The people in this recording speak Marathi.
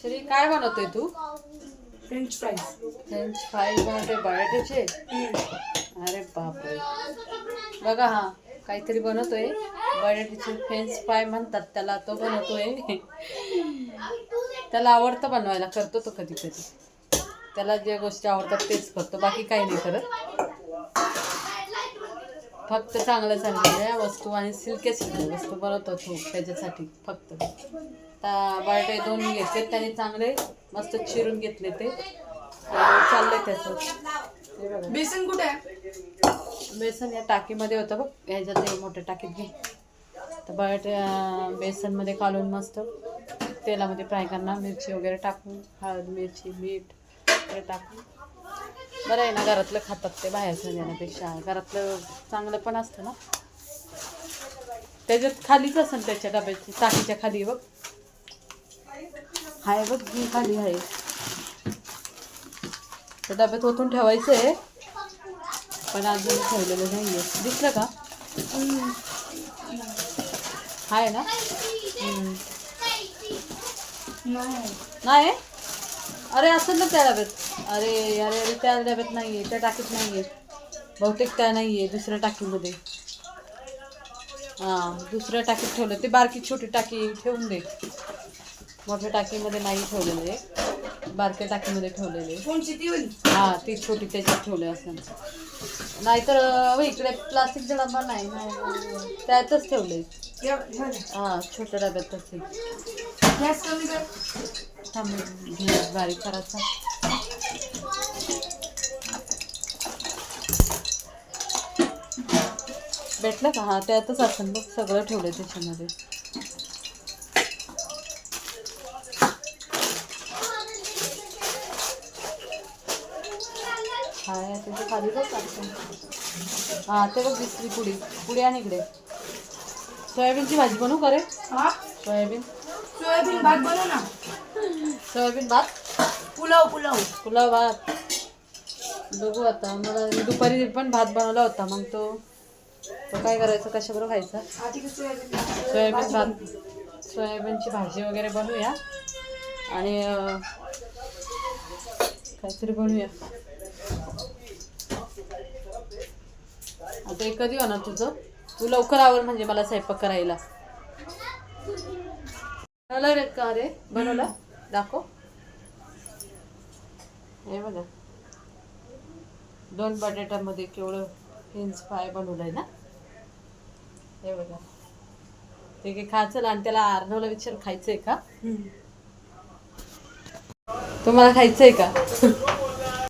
श्री काय बनवतोय तू? French fries. फ्रेंच फ्राईज बनवतोय बटाट्याचे? अरे बापरे. बघा हा काहीतरी बनवतोय बटाट्याचे फ्रेंच फ्राय म्हणतात त्याला, तो बनवतोय. त्याला आवडतं बनवायला, करतो तो कधी कधी. त्याला ज्या गोष्टी आवडतात तेच करतो, बाकी काही नाही करत. फक्त चांगल्या चांगल्या वस्तू आणि सिल्के सिल्के वस्तू बनवतो तो त्याच्यासाठी फक्त. बटाटे 2 घेतले त्याने, चांगले मस्त चिरून घेतले ते. चाललंय त्याचं. बेसन कुठे आहे? बेसन या टाकीमध्ये होतं बघ, ह्याच्यात मोठ्या टाकीत घे. तर बटाटे बेसनमध्ये काढून मस्त तेलामध्ये फ्राय करणार, मिरची वगैरे टाकून, हळद मिरची मीठ वगैरे टाकून. बरं आहे ना, घरातलं खातात ते बाहेरचं देण्यापेक्षा. घरातलं चांगलं पण असतं ना. त्याच्यात खालीच असेल त्याच्या डब्याची, टाकीच्या खाली बघ हाय बघ, ही खाली आहे. त्या डब्यात ओतून ठेवायचं आहे, पण अजून ठेवलेलं नाही आहे. दिसलं का? आहे ना? नाही. अरे असेल ना त्या डब्यात. अरे अरे अरे त्या डब्यात नाही आहे, त्या टाकीत नाही आहे बहुतेक. त्या नाही आहे, दुसऱ्या टाकीमध्ये. हां, दुसऱ्या टाकीत ठेवलं. ते बारकी छोटी टाकी ठेवून दे. मोठ्या टाकीमध्ये नाही ठेवलेले, बारक्या टाकीमध्ये ठेवलेले. हां, ती छोटी त्याच्यात ठेवले असेल. नाहीतर इकडे प्लास्टिकचा डबा नाही, त्यातच ठेवले. हां, छोट्या डब्यातच. गॅस कमी कर. गॅस बारीक करायचा. भेटलं का? हां, त्यातच असेल बघ, सगळं ठेवलं त्याच्यामध्ये. हाय त्याच्या खाली बघ असं. हां, ते बघ दिसली पुडी. पुडी आणि इकडे सोयाबीनची भाजी बनवू का रे? सोयाबीन भात बनव ना. सोयाबीन भात, पुलाव भात बघू आता. मला दुपारी पण भात बनवला होता, मग तो काय करायचं, कशाबरोबर खायचा? सोयाबीन भात, सोयाबीनची भाजी वगैरे बनवूया आणि काहीतरी बनवूया. आता हे कधी होणार तुझं? तू लवकर आवर म्हणजे मला स्वयंपाक करायला. बनवला रे का रे? बनवला? दाखव. हे बघा, 2 बटाट्यामध्ये केवढं फ्रेंच फ्राय बनवलंय ना. हे बघा, ते काही खायचं. आणि त्याला अर्णवला विचार खायचंय का? तुम्हाला खायचंय का?